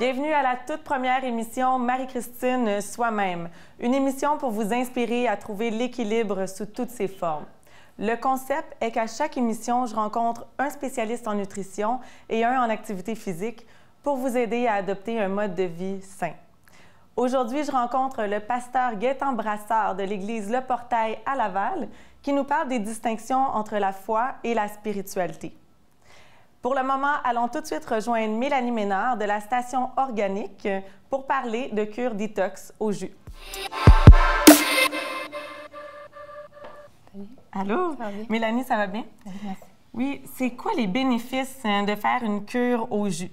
Bienvenue à la toute première émission Marie-Christine Soi-même, une émission pour vous inspirer à trouver l'équilibre sous toutes ses formes. Le concept est qu'à chaque émission, je rencontre un spécialiste en nutrition et un en activité physique pour vous aider à adopter un mode de vie sain. Aujourd'hui, je rencontre le pasteur Gaétan Brassard de l'Église Le Portail à Laval qui nous parle des distinctions entre la foi et la spiritualité. Pour le moment, allons tout de suite rejoindre Mélanie Ménard de la station Organique pour parler de cure détox au jus. Salut. Allô? Mélanie, ça va bien? Oui, merci. Oui, c'est quoi les bénéfices de faire une cure au jus?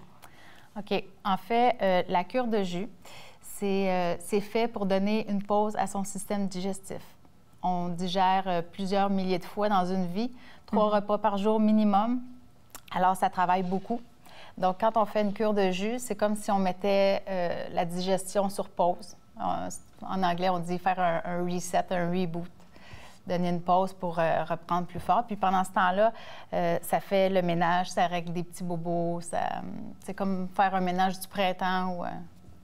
OK. En fait, la cure de jus, c'est fait pour donner une pause à son système digestif. On digère plusieurs milliers de fois dans une vie, 3 repas par jour minimum. Alors, ça travaille beaucoup. Donc, quand on fait une cure de jus, c'est comme si on mettait la digestion sur pause. En anglais, on dit faire un reset, un reboot. Donner une pause pour reprendre plus fort. Puis pendant ce temps-là, ça fait le ménage, ça règle des petits bobos. C'est comme faire un ménage du printemps ou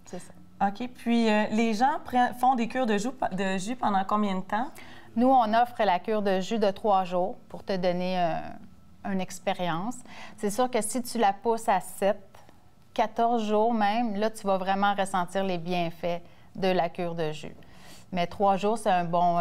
c'est ça. OK. Puis les gens font des cures de jus pendant combien de temps? Nous, on offre la cure de jus de 3 jours pour te donner une expérience. C'est sûr que si tu la pousses à 7, 14 jours même, là, tu vas vraiment ressentir les bienfaits de la cure de jus. Mais 3 jours, c'est un bon...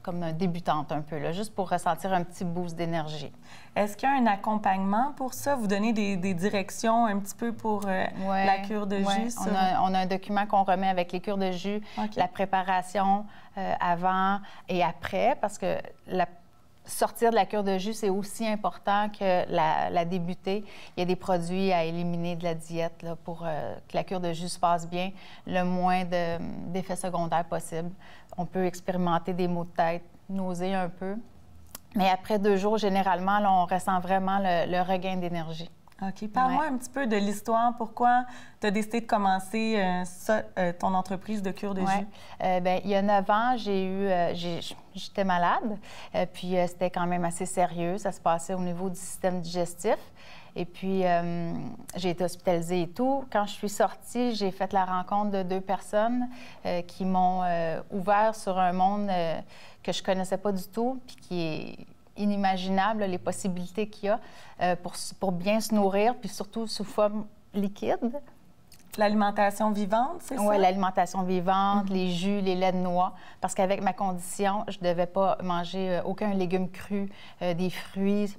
comme une débutante un peu, là, juste pour ressentir un petit boost d'énergie. Est-ce qu'il y a un accompagnement pour ça? Vous donnez des directions un petit peu pour la cure de jus? On a un document qu'on remet avec les cures de jus, la préparation avant et après, parce que sortir de la cure de jus, c'est aussi important que la débuter. Il y a des produits à éliminer de la diète là, pour que la cure de jus se passe bien, le moins d'effets secondaires possible. On peut expérimenter des maux de tête, nausées un peu. Mais après 2 jours, généralement, là, on ressent vraiment le regain d'énergie. OK. Parle-moi un petit peu de l'histoire. Pourquoi tu as décidé de commencer ton entreprise de cure de jus? Bien, il y a 9 ans, j'étais malade. Puis c'était quand même assez sérieux. Ça se passait au niveau du système digestif. Et puis, j'ai été hospitalisée et tout. Quand je suis sortie, j'ai fait la rencontre de 2 personnes qui m'ont ouvert sur un monde que je connaissais pas du tout, puis qui est inimaginable, les possibilités qu'il y a pour bien se nourrir, puis surtout sous forme liquide. L'alimentation vivante, c'est ça? Oui, l'alimentation vivante, les jus, les laits de noix. Parce qu'avec ma condition, je ne devais pas manger aucun légume cru, des fruits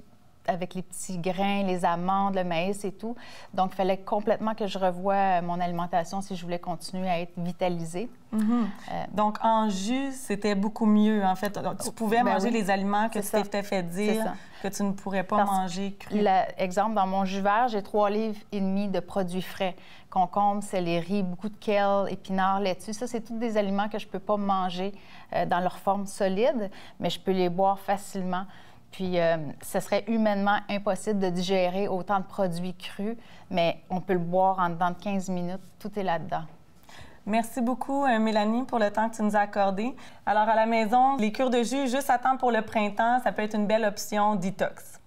avec les petits grains, les amandes, le maïs et tout. Donc, il fallait complètement que je revoie mon alimentation si je voulais continuer à être vitalisée. Donc, en jus, c'était beaucoup mieux, en fait. Tu pouvais manger les aliments que tu t'étais fait dire que tu ne pourrais pas manger crus. Exemple, dans mon jus vert, j'ai 3,5 livres de produits frais. Concombre, céleri, beaucoup de kale, épinards, laitue. Ça, c'est tous des aliments que je ne peux pas manger dans leur forme solide, mais je peux les boire facilement. Puis, ce serait humainement impossible de digérer autant de produits crus, mais on peut le boire en dedans de 15 minutes. Tout est là-dedans. Merci beaucoup, Mélanie, pour le temps que tu nous as accordé. Alors, à la maison, les cures de jus, juste à temps pour le printemps, ça peut être une belle option détox.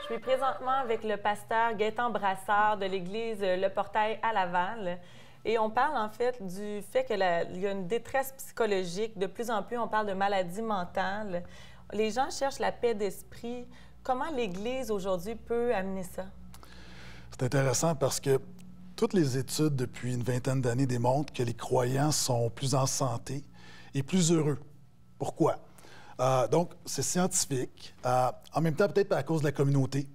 Je suis présentement avec le pasteur Gaétan Brassard de l'Église Le Portail à Laval. Et on parle en fait du fait qu'il y a une détresse psychologique. De plus en plus, on parle de maladies mentales. Les gens cherchent la paix d'esprit. Comment l'Église aujourd'hui peut amener ça? C'est intéressant parce que toutes les études depuis une vingtaine d'années démontrent que les croyants sont plus en santé et plus heureux. Pourquoi? Donc, c'est scientifique. En même temps, peut-être à cause de la communauté,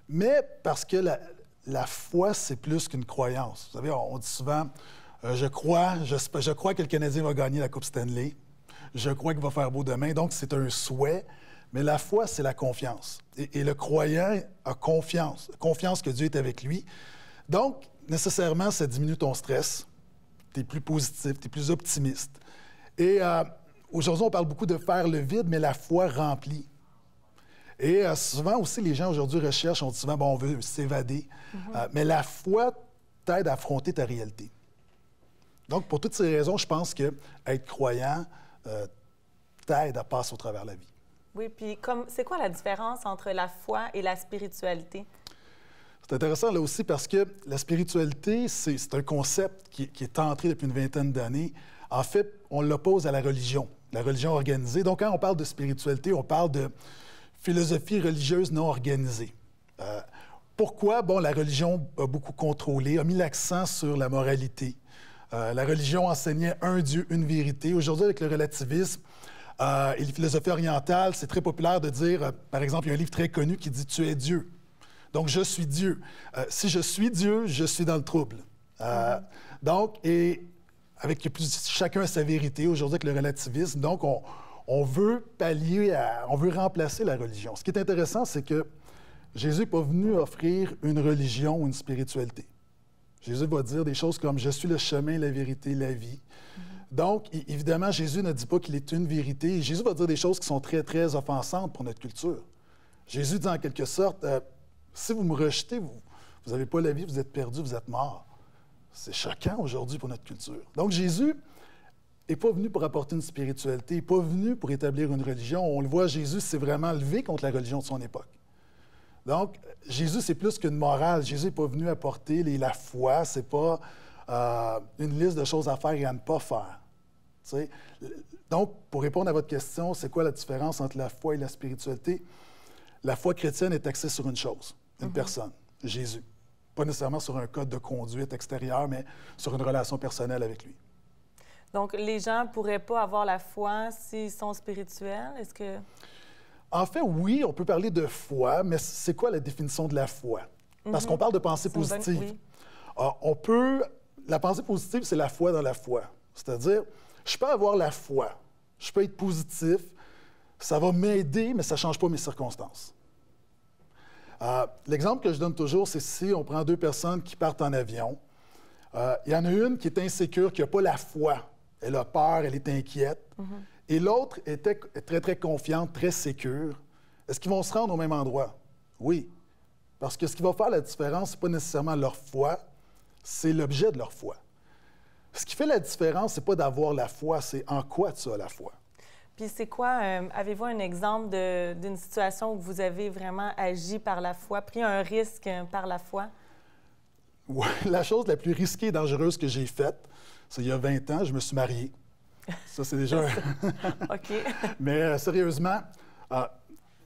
mais parce que la foi, c'est plus qu'une croyance. Vous savez, on dit souvent je crois que le Canadien va gagner la Coupe Stanley. Je crois qu'il va faire beau demain. Donc, c'est un souhait. Mais la foi, c'est la confiance. Et le croyant a confiance que Dieu est avec lui. Donc, nécessairement, ça diminue ton stress. Tu es plus positif, tu es plus optimiste. Et aujourd'hui, on parle beaucoup de faire le vide, mais la foi remplit. Et souvent aussi, les gens aujourd'hui recherchent, on dit souvent, bon, on veut s'évader. Mais la foi t'aide à affronter ta réalité. Donc, pour toutes ces raisons, je pense qu'être croyant t'aide à passer au travers de la vie. Oui, puis c'est quoi la différence entre la foi et la spiritualité? C'est intéressant là aussi parce que la spiritualité, c'est un concept qui est entré depuis une vingtaine d'années. En fait, on l'oppose à la religion organisée. Donc, quand on parle de spiritualité, on parle de philosophie religieuse non organisée. Pourquoi? Bon, la religion a beaucoup contrôlé, a mis l'accent sur la moralité. La religion enseignait un Dieu, une vérité. Aujourd'hui, avec le relativisme et les philosophies orientales, c'est très populaire de dire, par exemple, il y a un livre très connu qui dit « Tu es Dieu ». Donc, je suis Dieu. Si je suis Dieu, je suis dans le trouble. Donc, et avec chacun a sa vérité aujourd'hui avec le relativisme. Donc, on veut on veut remplacer la religion. Ce qui est intéressant, c'est que Jésus n'est pas venu offrir une religion ou une spiritualité. Jésus va dire des choses comme « Je suis le chemin, la vérité, la vie ». Donc, évidemment, Jésus ne dit pas qu'il est une vérité. Jésus va dire des choses qui sont très, très offensantes pour notre culture. Jésus dit en quelque sorte si vous me rejetez, vous n'avez pas la vie, vous êtes perdu, vous êtes mort. C'est choquant aujourd'hui pour notre culture. Donc, Jésus n'est pas venu pour apporter une spiritualité, il n'est pas venu pour établir une religion. On le voit, Jésus s'est vraiment levé contre la religion de son époque. Donc, Jésus, c'est plus qu'une morale. Jésus n'est pas venu apporter la foi, ce n'est pas une liste de choses à faire et à ne pas faire. T'sais? Donc, pour répondre à votre question, c'est quoi la différence entre la foi et la spiritualité? La foi chrétienne est axée sur une chose, une personne, Jésus. Pas nécessairement sur un code de conduite extérieur, mais sur une relation personnelle avec lui. Donc, les gens ne pourraient pas avoir la foi s'ils sont spirituels? Est-ce que... En fait, oui, on peut parler de foi, mais c'est quoi la définition de la foi? Parce qu'on parle de pensée positive. Oui. La pensée positive, c'est la foi dans la foi. C'est-à-dire, je peux avoir la foi, je peux être positif, ça va m'aider, mais ça ne change pas mes circonstances. L'exemple que je donne toujours, c'est si on prend deux personnes qui partent en avion. Il y en a une qui est insécure, qui n'a pas la foi. Elle a peur, elle est inquiète. Et l'autre est très, très confiante, très sécure. Est-ce qu'ils vont se rendre au même endroit? Oui. Parce que ce qui va faire la différence, ce n'est pas nécessairement leur foi, c'est l'objet de leur foi. Ce qui fait la différence, ce n'est pas d'avoir la foi, c'est en quoi tu as la foi. Puis c'est quoi, avez-vous un exemple d'une situation où vous avez vraiment agi par la foi, pris un risque par la foi? Oui, la chose la plus risquée et dangereuse que j'ai faite, c'est il y a 20 ans, je me suis marié. Ça, c'est déjà OK. Mais sérieusement,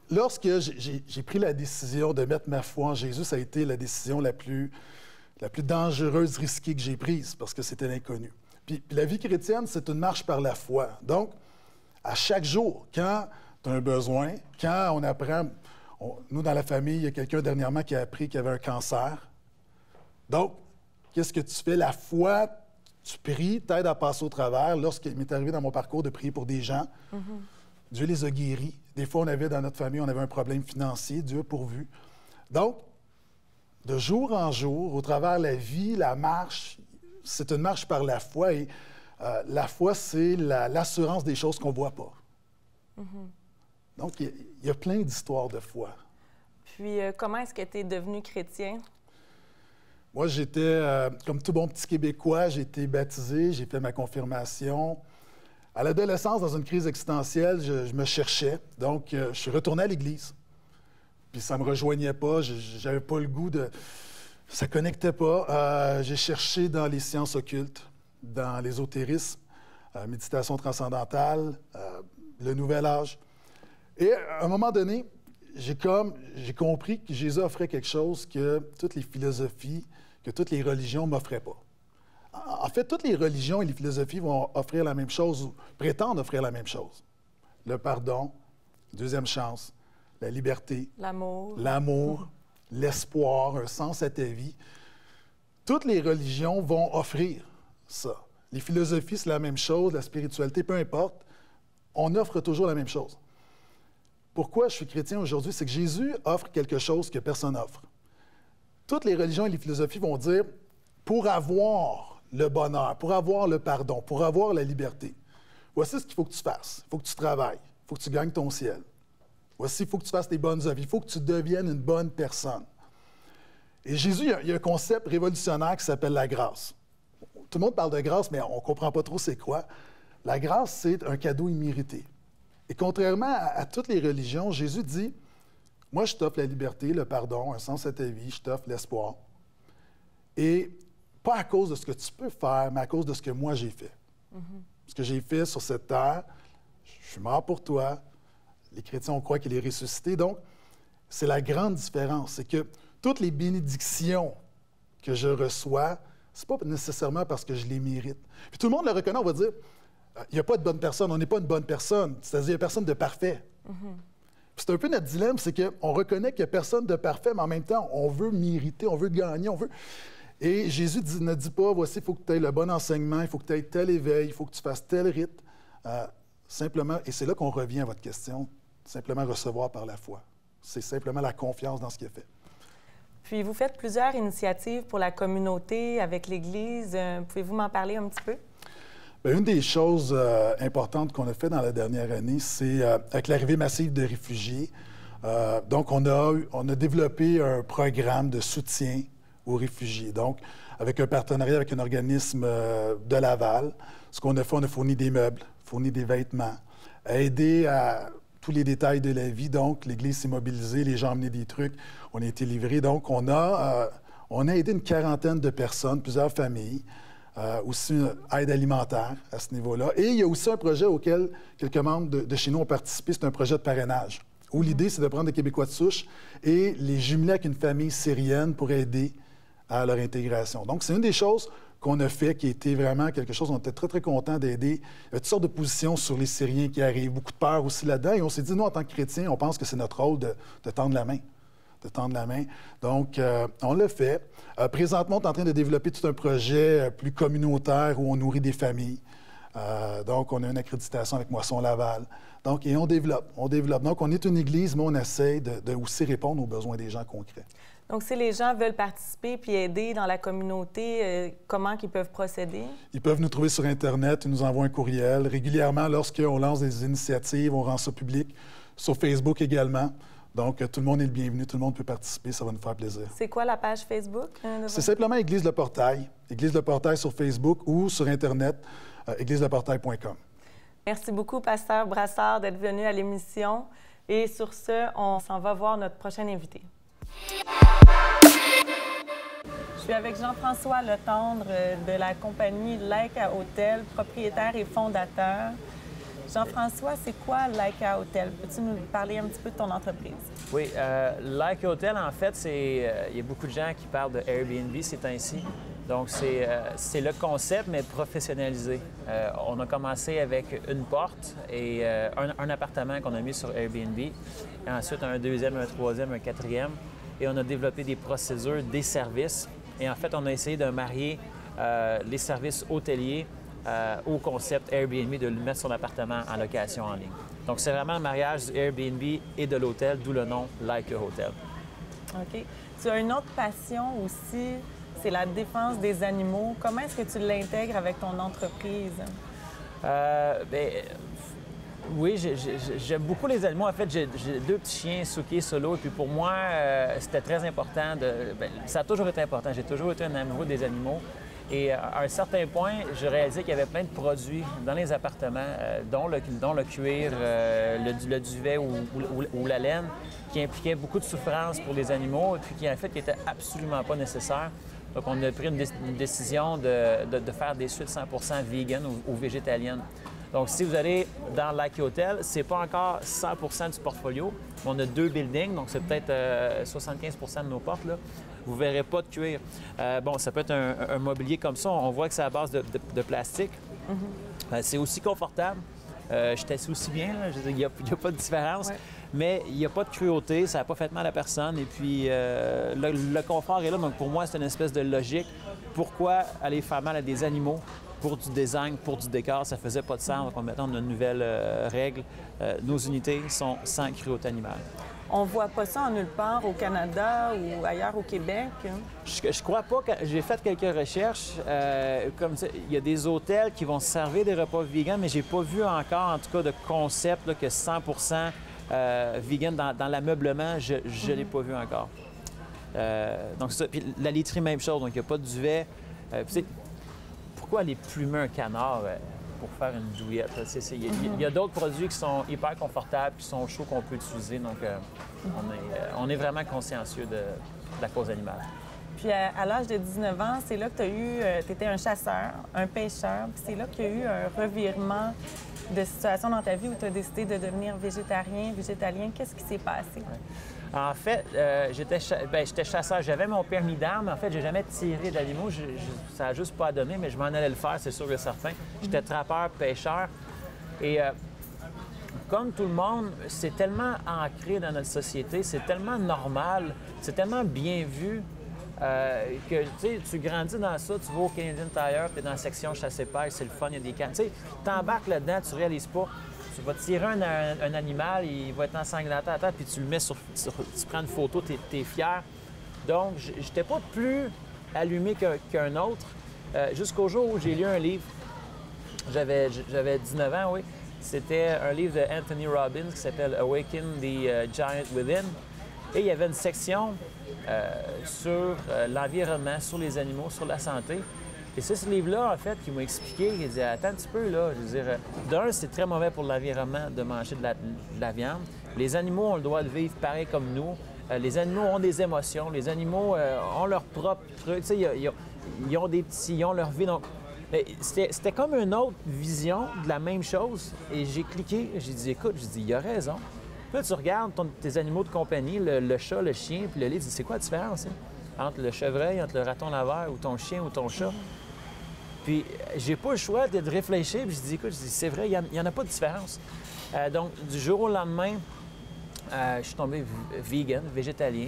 lorsque j'ai pris la décision de mettre ma foi en Jésus, ça a été la décision la plus dangereuse, risquée que j'ai prise, parce que c'était l'inconnu. Puis la vie chrétienne, c'est une marche par la foi. Donc, à chaque jour, quand tu as un besoin, quand on apprend... nous, dans la famille, il y a quelqu'un dernièrement qui a appris qu'il avait un cancer. Donc, qu'est-ce que tu fais? La foi, tu pries, t'aides à passer au travers. Lorsqu'il m'est arrivé dans mon parcours de prier pour des gens, Dieu les a guéris. Des fois, dans notre famille, on avait un problème financier, Dieu a pourvu. Donc, de jour en jour, au travers de la vie, la marche, c'est une marche par la foi. Et la foi, c'est l'assurance des choses qu'on ne voit pas. Donc, il y a plein d'histoires de foi. Puis, comment est-ce que tu es devenu chrétien? Moi, j'étais, comme tout bon petit Québécois, j'ai été baptisé, j'ai fait ma confirmation. À l'adolescence, dans une crise existentielle, je me cherchais. Donc, je suis retourné à l'Église. Puis ça ne me rejoignait pas, j'avais pas le goût de... Ça ne connectait pas. J'ai cherché dans les sciences occultes, dans l'ésotérisme, méditation transcendantale, le nouvel âge. Et à un moment donné, j'ai compris que Jésus offrait quelque chose que toutes les philosophies, que toutes les religions ne m'offraient pas. En fait, toutes les religions et les philosophies vont offrir la même chose, ou prétendent offrir la même chose. Le pardon, deuxième chance, la liberté, l'amour, l'espoir, un sens à ta vie. Toutes les religions vont offrir ça. Les philosophies, c'est la même chose, la spiritualité, peu importe, on offre toujours la même chose. Pourquoi je suis chrétien aujourd'hui? C'est que Jésus offre quelque chose que personne n'offre. Toutes les religions et les philosophies vont dire, pour avoir le bonheur, pour avoir le pardon, pour avoir la liberté, voici ce qu'il faut que tu fasses. Il faut que tu travailles, il faut que tu gagnes ton ciel. Voici, il faut que tu fasses tes bonnes œuvres, il faut que tu deviennes une bonne personne. Et Jésus, il y a un concept révolutionnaire qui s'appelle la grâce. Tout le monde parle de grâce, mais on ne comprend pas trop c'est quoi. La grâce, c'est un cadeau immérité. Et contrairement à toutes les religions, Jésus dit, moi, je t'offre la liberté, le pardon, un sens à ta vie, je t'offre l'espoir. Et pas à cause de ce que tu peux faire, mais à cause de ce que moi j'ai fait. Ce que j'ai fait sur cette terre, je suis mort pour toi. Les chrétiens, on croit qu'il est ressuscité. Donc, c'est la grande différence. C'est que toutes les bénédictions que je reçois, c'est pas nécessairement parce que je les mérite. Puis tout le monde le reconnaît, on va dire, il n'y a pas de bonne personne, on n'est pas une bonne personne. C'est-à-dire, il n'y a personne de parfait. C'est un peu notre dilemme, c'est qu'on reconnaît qu'il n'y a personne de parfait, mais en même temps, on veut mériter, on veut gagner, on veut... Et Jésus ne dit pas, voici, il faut que tu aies le bon enseignement, il faut que tu aies tel éveil, il faut que tu fasses tel rite. Simplement, et c'est là qu'on revient à votre question, simplement recevoir par la foi. C'est simplement la confiance dans ce qu'il a fait. Puis, vous faites plusieurs initiatives pour la communauté, avec l'Église. Pouvez-vous m'en parler un petit peu? Bien, une des choses importantes qu'on a fait dans la dernière année, c'est avec l'arrivée massive de réfugiés. Donc, on a développé un programme de soutien aux réfugiés. Donc, avec un partenariat avec un organisme de Laval, ce qu'on a fait, on a fourni des meubles, fourni des vêtements, aidé à tous les détails de la vie. Donc, l'Église s'est mobilisée, les gens ont amené des trucs, on a été livrés. Donc, on a aidé une quarantaine de personnes, plusieurs familles. Aussi une aide alimentaire à ce niveau-là. Et il y a aussi un projet auquel quelques membres de chez nous ont participé, c'est un projet de parrainage, où l'idée, c'est de prendre des Québécois de souche et les jumeler avec une famille syrienne pour aider à leur intégration. Donc, c'est une des choses qu'on a fait, qui a été vraiment quelque chose, on était très, très contents d'aider. Il y a toutes sortes de positions sur les Syriens qui arrivent, beaucoup de peur aussi là-dedans. Et on s'est dit, nous, en tant que chrétiens, on pense que c'est notre rôle de tendre la main. Donc, on l'a fait. Présentement, on est en train de développer tout un projet plus communautaire où on nourrit des familles. Donc, on a une accréditation avec Moisson Laval. Donc, et on développe. Donc, on est une église, mais on essaie de aussi répondre aux besoins des gens concrets. Donc, si les gens veulent participer puis aider dans la communauté, comment ils peuvent procéder? Ils peuvent nous trouver sur Internet, ils nous envoient un courriel. Régulièrement, lorsqu'on lance des initiatives, on rend ça public. Sur Facebook également. Donc, tout le monde est le bienvenu, tout le monde peut participer, ça va nous faire plaisir. C'est quoi la page Facebook? C'est simplement Église Le Portail. Église Le Portail sur Facebook ou sur Internet, égliseleportail.com. Merci beaucoup, Pasteur Brassard, d'être venu à l'émission. Et sur ce, on s'en va voir notre prochain invité. Je suis avec Jean-François Letendre de la compagnie Laika Hotel, propriétaire et fondateur. Jean-François, c'est quoi Laika Hotel? Peux-tu nous parler un petit peu de ton entreprise? Oui, Laika Hotel, en fait, il y a beaucoup de gens qui parlent de Airbnb ces temps-ci. Donc, c'est le concept, mais professionnalisé. On a commencé avec une porte et un appartement qu'on a mis sur Airbnb. Et ensuite, un deuxième, un troisième, un quatrième. Et on a développé des procédures, des services. Et en fait, on a essayé de marier les services hôteliers au concept Airbnb, de lui mettre son appartement en location en ligne. Donc, c'est vraiment le mariage du Airbnb et de l'hôtel, d'où le nom Laika Hotel. OK. Tu as une autre passion aussi, c'est la défense des animaux. Comment est-ce que tu l'intègres avec ton entreprise? Oui, j'aime beaucoup les animaux. En fait, j'ai deux petits chiens, Suki et Solo. Et puis pour moi, c'était très important. Ça a toujours été important. J'ai toujours été un amoureux des animaux. Et à un certain point, je réalisais qu'il y avait plein de produits dans les appartements, dont le cuir, le duvet ou la laine, qui impliquaient beaucoup de souffrance pour les animaux et puis qui, en fait, n'étaient absolument pas nécessaires. Donc, on a pris une décision de faire des suites 100% vegan ou végétaliennes. Donc, si vous allez dans Laika Hotel, ce n'est pas encore 100% du portfolio. On a 2 buildings, donc c'est peut-être 75% de nos portes, là. Vous ne verrez pas de cuir. Bon, ça peut être un mobilier comme ça. On voit que c'est à base de plastique. C'est aussi confortable. Je suis assis aussi bien, là. Il n'y a pas de différence. Ouais. Mais il n'y a pas de cruauté, ça n'a pas fait mal à personne. Et puis, le confort est là. Donc, pour moi, c'est une espèce de logique. Pourquoi aller faire mal à des animaux pour du design, pour du décor? Ça ne faisait pas de sens. Donc, maintenant, on a une nouvelle règle. Nos unités sont sans cruauté animale. On ne voit pas ça en nulle part au Canada ou ailleurs au Québec. Je crois pas que... J'ai fait quelques recherches. Comme il y a des hôtels qui vont servir des repas vegan, mais j'ai pas vu encore, en tout cas, de concept là, que 100% vegan dans l'ameublement. Je ne l'ai pas vu encore. Donc, ça. Puis la laiterie, même chose. Donc, il n'y a pas de duvet. Pourquoi aller plumer un canard? pour faire une douillette. Il y a d'autres produits qui sont hyper confortables, qui sont chauds, qu'on peut utiliser. Donc, on est vraiment consciencieux de la cause animale. Puis à l'âge de 19 ans, c'est là que tu étais un chasseur, un pêcheur, puis c'est là qu'il y a eu un revirement de situation dans ta vie où tu as décidé de devenir végétarien, végétalien. Qu'est-ce qui s'est passé? Ouais. En fait, j'étais chasseur. J'avais mon permis d'armes. En fait, j'ai jamais tiré d'animaux. Ça n'a juste pas donné, mais je m'en allais le faire, c'est sûr et certain. J'étais trappeur, pêcheur. Et comme tout le monde, c'est tellement ancré dans notre société, c'est tellement normal, c'est tellement bien vu que tu grandis dans ça, tu vas au Canadian Tire, tu es dans la section chasse-pêche, c'est le fun, il y a des cannes. Tu embarques là-dedans, tu réalises pas. Tu vas tirer un animal, il va être ensanglanté à terre, puis tu le mets tu prends une photo, tu es fier. Donc, j'étais pas plus allumé qu'un autre, jusqu'au jour où j'ai lu un livre. J'avais 19 ans, oui. C'était un livre de Anthony Robbins qui s'appelle Awaken the Giant Within. Et il y avait une section sur l'environnement, sur les animaux, sur la santé. Et c'est ce livre-là, en fait, qui m'a expliqué, il dit, attends un petit peu, là, je veux dire, d'un, c'est très mauvais pour l'environnement de manger de la viande. Les animaux ont le droit de vivre pareil comme nous. Les animaux ont des émotions, les animaux ont leur propre truc, tu sais, ils ont des petits, ils ont leur vie. Donc, c'était comme une autre vision de la même chose. Et j'ai cliqué, j'ai dit, écoute, il a raison. Puis là, tu regardes tes animaux de compagnie, le chat, le chien, puis le lit, tu dis, c'est quoi la différence entre le chevreuil, entre le raton laveur ou ton chien ou ton chat? Puis j'ai pas le choix de réfléchir, puis je dis, écoute, c'est vrai, il n'y en a pas de différence. Donc, du jour au lendemain, je suis tombé vegan, végétalien.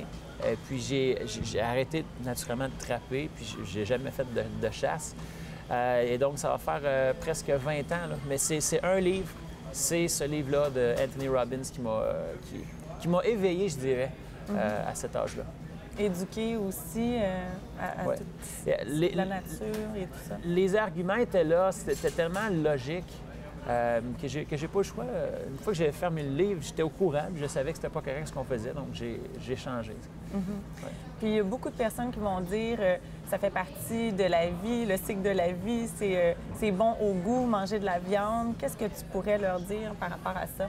Puis j'ai arrêté naturellement de trapper, puis j'ai jamais fait de chasse. Et donc, ça va faire presque 20 ans. Là. Mais c'est un livre, c'est ce livre-là de Anthony Robbins qui m'a éveillé, je dirais, à cet âge-là. Éduquer aussi à ouais. toute la nature et tout ça. Les arguments étaient là, c'était tellement logique que j'ai pas le choix. Une fois que j'avais fermé le livre, j'étais au courant, je savais que c'était pas correct ce qu'on faisait, donc j'ai changé. Ouais. Puis il y a beaucoup de personnes qui vont dire ça fait partie de la vie, le cycle de la vie, c'est bon au goût, manger de la viande. Qu'est-ce que tu pourrais leur dire par rapport à ça?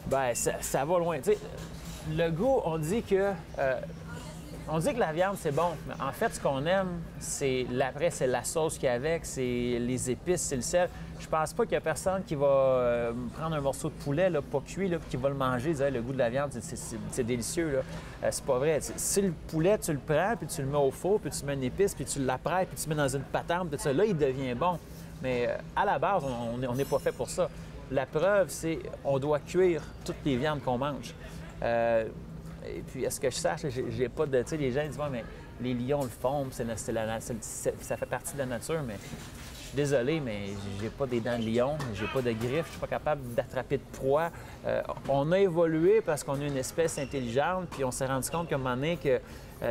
Bien, ça va loin. Tu sais, le goût, on dit que la viande, c'est bon. Mais en fait, ce qu'on aime, c'est la sauce qu'il y a avec, c'est les épices, c'est le sel. Je pense pas qu'il y a personne qui va prendre un morceau de poulet, là, pas cuit, là, puis qui va le manger et dire le goût de la viande, c'est délicieux. Là. C'est pas vrai. Si le poulet, tu le prends, puis tu le mets au four, puis tu mets une épice, puis tu l'apprêtes, puis tu mets dans une patente, puis ça, là, il devient bon. Mais à la base, on n'est pas fait pour ça. La preuve, c'est qu'on doit cuire toutes les viandes qu'on mange. Et puis, à ce que je sache, j'ai pas de... Tu sais, les gens disent, mais les lions le font, ça fait partie de la nature, mais je suis désolé, mais j'ai pas des dents de lion, j'ai pas de griffes, je suis pas capable d'attraper de proie. On a évolué parce qu'on est une espèce intelligente, puis on s'est rendu compte qu'à un moment donné, que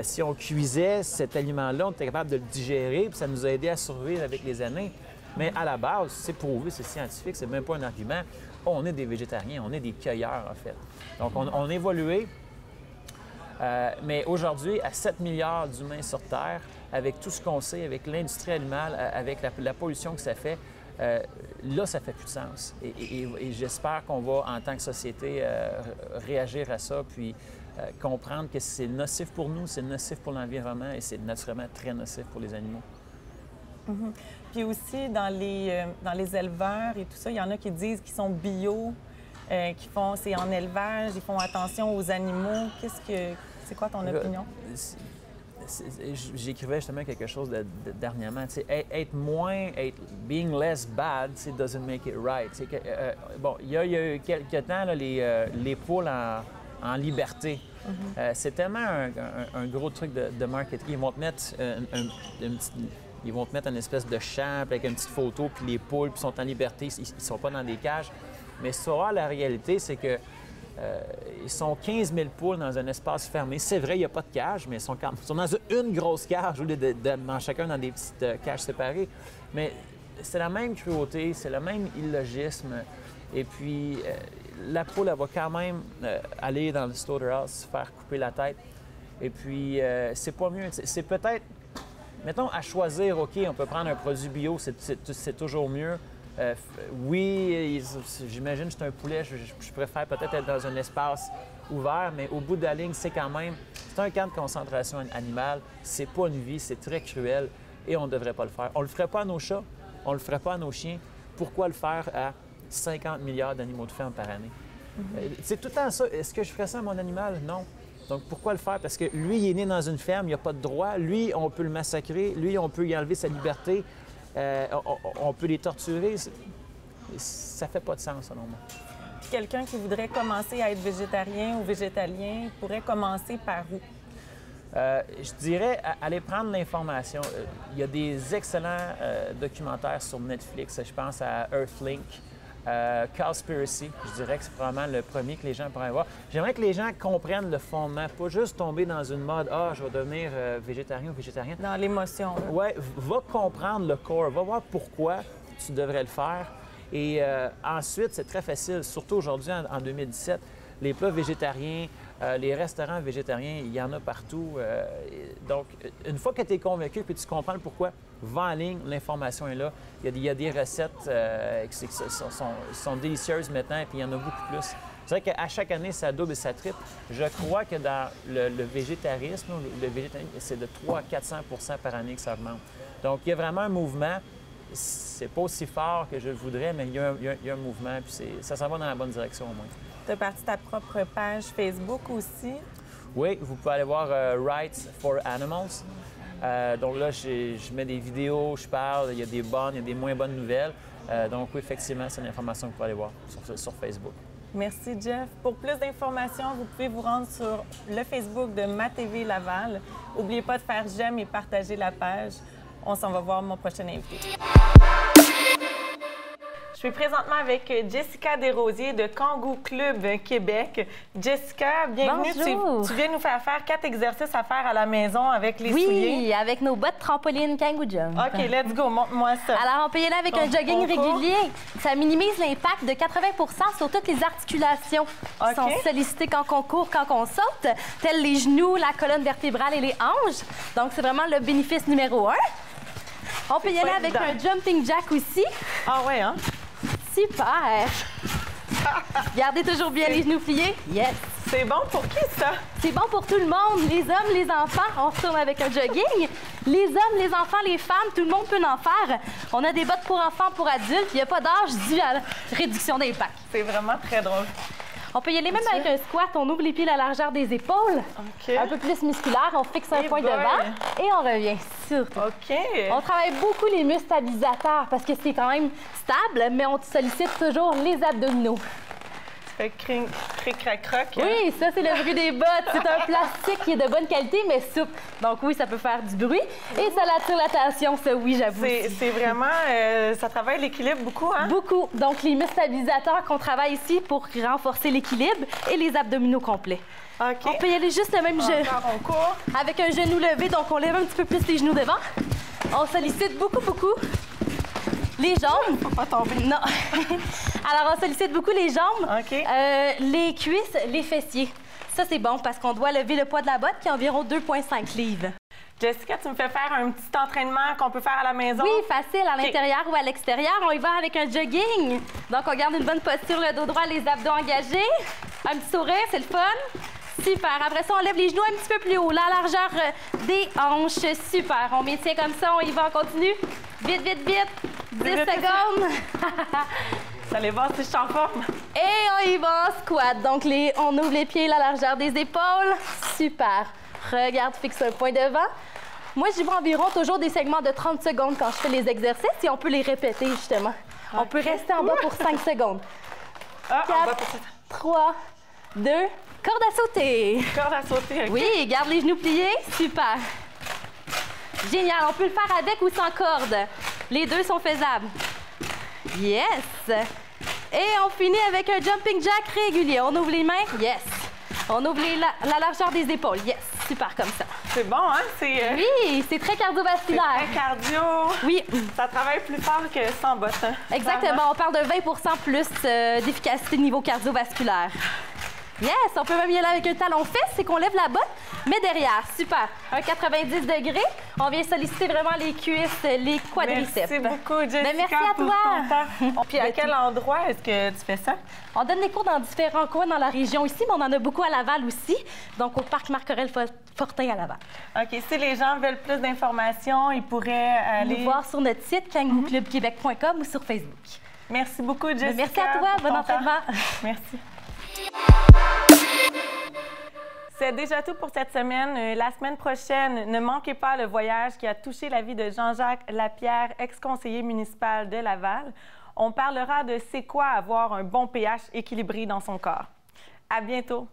si on cuisait cet aliment-là, on était capable de le digérer, puis ça nous a aidé à survivre avec les années. Mais à la base, c'est prouvé, c'est scientifique, c'est même pas un argument. On est des végétariens, on est des cueilleurs, en fait. Donc, on a évolué. Mais aujourd'hui, à 7 milliards d'humains sur Terre, avec tout ce qu'on sait, avec l'industrie animale, avec la pollution que ça fait, là, ça fait plus de sens. Et j'espère qu'on va, en tant que société, réagir à ça, puis comprendre que c'est nocif pour nous, c'est nocif pour l'environnement et c'est naturellement très nocif pour les animaux. Mm-hmm. Puis aussi, dans les éleveurs et tout ça, il y en a qui disent qu'ils sont bio, c'est en élevage, ils font attention aux animaux. C'est quoi ton opinion? J'écrivais justement quelque chose dernièrement. Being less bad, doesn't make it right. Bon, il y a eu quelques temps, là, les poules en liberté. Mm-hmm. C'est tellement un gros truc de marketing. Ils vont te mettre ils vont te mettre une espèce de champ avec une petite photo, puis les poules puis sont en liberté, ils ne sont pas dans des cages. Mais ça, la réalité, c'est que ils sont 15 000 poules dans un espace fermé. C'est vrai, il n'y a pas de cage, mais ils sont dans une grosse cage au lieu dans chacun dans des petites cages séparées. Mais c'est la même cruauté, c'est le même illogisme. Et puis, la poule, elle va quand même aller dans le slaughterhouse, se faire couper la tête. Et puis, c'est pas mieux. C'est peut-être mettons, à choisir, OK, on peut prendre un produit bio, c'est toujours mieux. Oui, j'imagine que c'est un poulet, je préfère peut-être être dans un espace ouvert, mais au bout de la ligne, c'est quand même, c'est un camp de concentration animale, c'est pas une vie, c'est très cruel et on ne devrait pas le faire. On le ferait pas à nos chats, on le ferait pas à nos chiens. Pourquoi le faire à 50 milliards d'animaux de ferme par année? C'est tout le temps ça. Est-ce que je ferais ça à mon animal? Non. Donc, pourquoi le faire? Parce que lui, il est né dans une ferme, il n'a pas de droit. Lui, on peut le massacrer. Lui, on peut y enlever sa liberté. On peut les torturer. Ça fait pas de sens, selon moi. Puis quelqu'un qui voudrait commencer à être végétarien ou végétalien pourrait commencer par où? Je dirais, aller prendre l'information. Il y a des excellents documentaires sur Netflix. Je pense à Earthlink, Cowspiracy. Je dirais que c'est probablement le premier que les gens pourraient voir. J'aimerais que les gens comprennent le fondement, pas juste tomber dans une mode « Ah, je vais devenir végétarien ou végétarienne ». Dans l'émotion. Oui, va comprendre le corps, va voir pourquoi tu devrais le faire. Et ensuite, c'est très facile, surtout aujourd'hui, en 2017, les plats végétariens, les restaurants végétariens, il y en a partout. Donc, une fois que tu es convaincu et tu comprends le pourquoi, va en ligne, l'information est là. Il y a des recettes qui sont délicieuses maintenant, et puis il y en a beaucoup plus. C'est vrai qu'à chaque année, ça double et ça triple. Je crois que dans le végétarisme, le végétarisme, c'est de 300 à 400 % par année que ça augmente. Donc, il y a vraiment un mouvement. C'est pas aussi fort que je le voudrais, mais il y a un mouvement, puis ça s'en va dans la bonne direction au moins. Tu as parti ta propre page Facebook aussi. Oui, vous pouvez aller voir Rights for Animals. Donc là, je mets des vidéos, je parle, il y a des bonnes, il y a des moins bonnes nouvelles. Donc oui, effectivement, c'est une information que vous pouvez aller voir sur Facebook. Merci, Jeff. Pour plus d'informations, vous pouvez vous rendre sur le Facebook de MaTV Laval. N'oubliez pas de faire j'aime et partager la page. On s'en va voir mon prochain invité. Je suis présentement avec Jessica Desrosiers de Kangoo Club Québec. Jessica, bienvenue. Bonjour. Tu viens nous faire 4 exercices à faire à la maison avec les souliers. Oui, avec nos bottes trampoline Kangoo Jump. OK, let's go. Montre-moi ça. Alors, on peut y aller avec un jogging régulier. Ça minimise l'impact de 80 % sur toutes les articulations qui sont sollicitées quand on court, quand on saute, telles les genoux, la colonne vertébrale et les hanches. Donc, c'est vraiment le bénéfice numéro 1. On peut y aller avec un jumping jack aussi. Ah ouais, hein? Super! Gardez toujours bien les genoux pliés. Yes! C'est bon pour qui, ça? C'est bon pour tout le monde. Les hommes, les enfants, on retourne avec un jogging. Les hommes, les enfants, les femmes, tout le monde peut en faire. On a des bottes pour enfants, pour adultes. Il n'y a pas d'âge dû à la réduction d'impact. C'est vraiment très drôle. On peut y aller même avec un squat. On ouvre les pieds à la largeur des épaules. Un peu plus musculaire. On fixe un point devant et on revient sur. OK. On travaille beaucoup les muscles stabilisateurs parce que c'est quand même stable, mais on sollicite toujours les abdominaux. Ça fait cric-crac-croc. Oui, ça, c'est le bruit des bottes. C'est un plastique qui est de bonne qualité, mais souple. Donc oui, ça peut faire du bruit et ça attire l'attention, ça, oui, j'avoue. C'est vraiment... ça travaille l'équilibre beaucoup, hein? Beaucoup. Donc, les muscles stabilisateurs qu'on travaille ici pour renforcer l'équilibre et les abdominaux complets. OK. On peut y aller juste le même jeu. On court. Avec un genou levé, donc on lève un petit peu plus les genoux devant. On sollicite beaucoup les jambes. Faut pas tomber. Non. Alors, on sollicite beaucoup les jambes, OK. les cuisses, les fessiers. Ça, c'est bon parce qu'on doit lever le poids de la botte qui est environ 2,5 livres. Jessica, tu me fais faire un petit entraînement qu'on peut faire à la maison? Oui, facile, à l'intérieur ou à l'extérieur. On y va avec un jogging. Donc, on garde une bonne posture, le dos droit, les abdos engagés. Un petit sourire, c'est le fun. Super. Après ça, on lève les genoux un petit peu plus haut. La largeur des hanches. Super. On maintient comme ça. On y va. On continue. Vite. 10 secondes. Vous allez voir si je suis en forme. Et on y va en squat. Donc, on ouvre les pieds, la largeur des épaules. Super. Regarde, fixe un point devant. Moi, j'y vais environ toujours des segments de 30 secondes quand je fais les exercices et on peut les répéter, justement. Okay. On peut rester en bas pour 5 secondes. 4, 3, 2... Corde à sauter. Corde à sauter, OK. Oui, garde les genoux pliés. Super. Génial. On peut le faire avec ou sans corde. Les deux sont faisables. Yes. Et on finit avec un jumping jack régulier. On ouvre les mains. Yes. On ouvre la largeur des épaules. Yes. Super comme ça. C'est bon, hein? Oui, c'est très cardiovasculaire. C'est très cardio. Oui. Ça travaille plus fort que sans bottes. Hein? Exactement. On parle de 20 plus d'efficacité niveau cardiovasculaire. Yes, on peut même y aller avec un talon fesse, c'est qu'on lève la botte, mais derrière. Super. Un 90 degrés. On vient solliciter vraiment les cuisses, les quadriceps. Merci beaucoup, Jessica, Ben, merci à pour toi. ton temps. Puis à quel endroit est-ce que tu fais ça? On donne des cours dans différents coins dans la région ici, mais on en a beaucoup à Laval aussi. Donc, au parc Marc-Aurèle-Fortin à Laval. OK. Si les gens veulent plus d'informations, ils pourraient aller... Nous voir sur notre site, kangourou-club-québec.com ou sur Facebook. Merci beaucoup, Jessica. Ben, merci à toi. pour Bon ton entraînement. temps. Merci. C'est déjà tout pour cette semaine. La semaine prochaine, ne manquez pas le voyage qui a touché la vie de Jean-Jacques Lapierre, ex-conseiller municipal de Laval. On parlera de c'est quoi avoir un bon pH équilibré dans son corps. À bientôt.